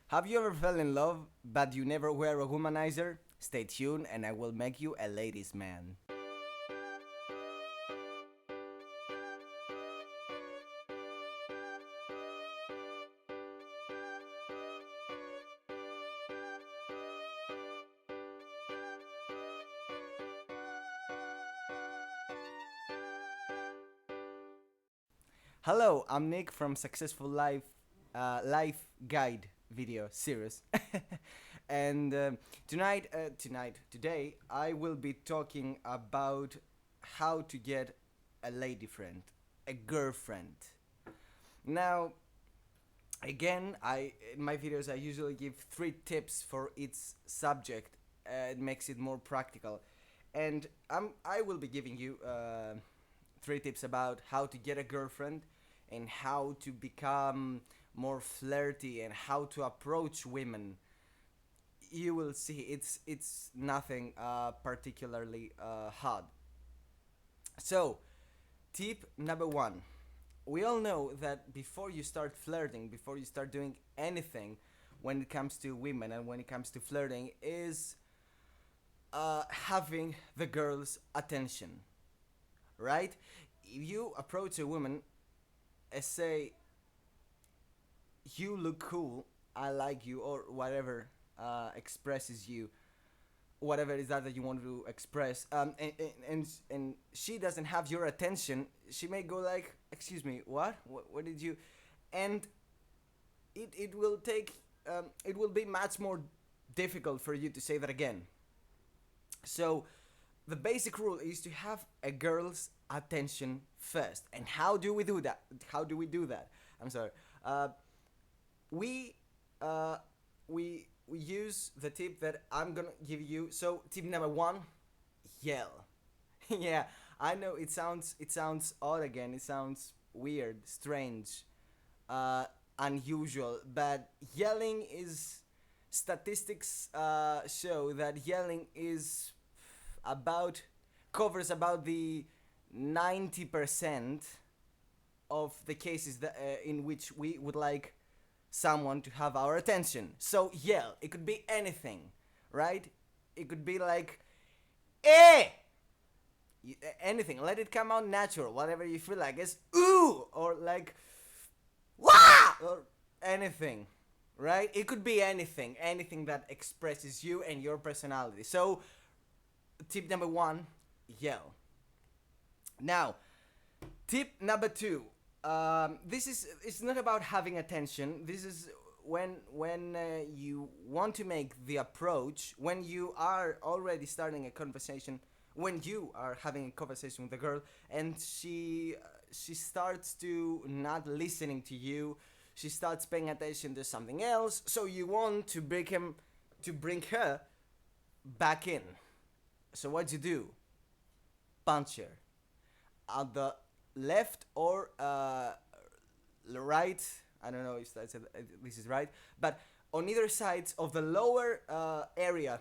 Have you ever fell in love but you never wear a womanizer? Stay tuned and I will make you a ladies' man. Hello, I'm Nick from Successful Life Guide video series, and today, I will be talking about how to get a lady friend, a girlfriend. Now, again, I in my videos I usually give 3 tips for each subject. It makes it more practical, and I will be giving you 3 tips about how to get a girlfriend and how to become more flirty and how to approach women. You will see it's nothing particularly hard. So, tip number 1. We all know that before you start flirting, before you start doing anything when it comes to women and when it comes to flirting, is having the girl's attention, right? If you approach a woman and say, "You look cool, I like you," or whatever expresses you, whatever it is that you want to express, and she doesn't have your attention, she may go like, "Excuse me, what did you?" And it will take, it will be much more difficult for you to say that again. So the basic rule is to have a girl's attention first. And how do we do that? How do we do that? I'm sorry. We we use the tip that I'm gonna give you. So tip number 1, yell. Yeah, I know it sounds odd again. It sounds weird, strange, uh, unusual. But yelling is, statistics show that yelling is about covers about the 90% of the cases that, in which we would like someone to have our attention. So yell. It could be anything, right? It could be like, "Eh!" Anything. Let it come out natural. Whatever you feel like. It's "ooh" or like "wah" or anything, right? It could be anything. Anything that expresses you and your personality. So tip number 1, yell. Now, tip number 2. This is, it's not about having attention. This is when you want to make the approach, when you are already starting a conversation, when you are having a conversation with a girl, and she starts to not listening to you. She starts paying attention to something else. So you want to bring her back in. So what you do? Punch her at the left or right. I don't know if this is right, but on either sides of the lower area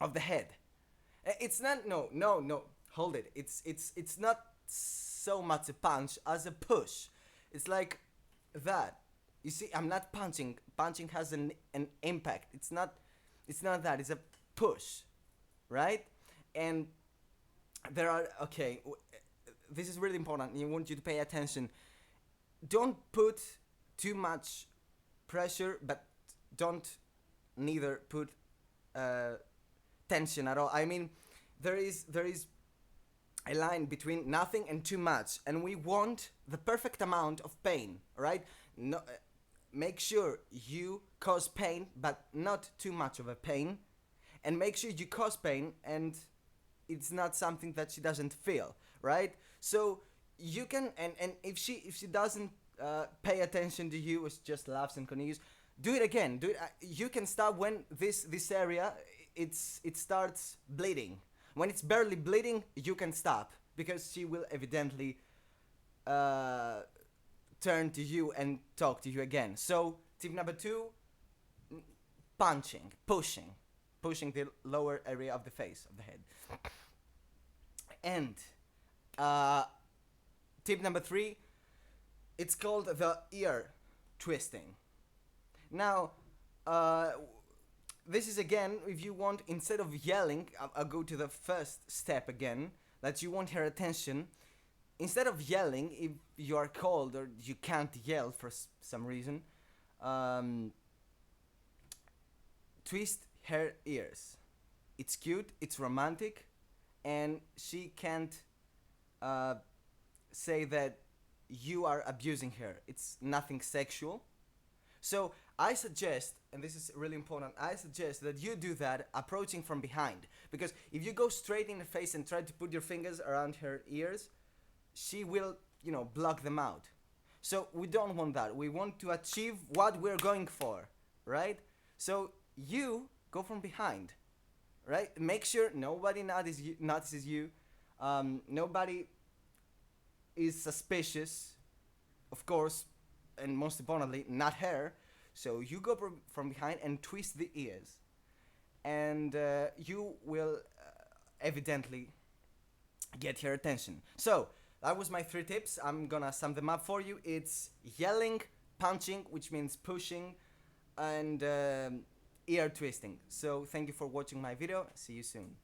of the head. It's not, no, no, no. Hold it. It's not so much a punch as a push. It's like that. You see, I'm not punching. Punching has an impact. It's not that. It's a push, right? And there are, okay, this is really important. I want you to pay attention. Don't put too much pressure, but don't neither put uh, tension at all. I mean, there is a line between nothing and too much, and we want the perfect amount of pain, right? No, make sure you cause pain, but not too much of a pain, and make sure you cause pain and it's not something that she doesn't feel, right? So you can, and if she doesn't pay attention to you, or just laughs and continues, do it again. Do it. You can stop when this area it starts bleeding. When it's barely bleeding, you can stop because she will evidently uh, turn to you and talk to you again. So tip number 2: punching, pushing the lower area of the face of the head. And uh, tip number 3, it's called the ear twisting. Now, uh, this is again, if you want, instead of yelling, I'll go to the first step again, that you want her attention. Instead of yelling, if you are cold or you can't yell for some reason, um, twist her ears. It's cute, it's romantic, and she can't uh, say that you are abusing her. It's nothing sexual. So I suggest, and this is really important, I suggest that you do that approaching from behind. Because if you go straight in the face and try to put your fingers around her ears, she will, block them out. So we don't want that. We want to achieve what we're going for, right? So you go from behind, right? Make sure nobody notices you. Nobody is suspicious, of course, and most importantly, not her. So you go from behind and twist the ears, and you will evidently get her attention. So that was my 3 tips. I'm gonna sum them up for you. It's yelling, punching, which means pushing, and ear twisting. So thank you for watching my video. See you soon.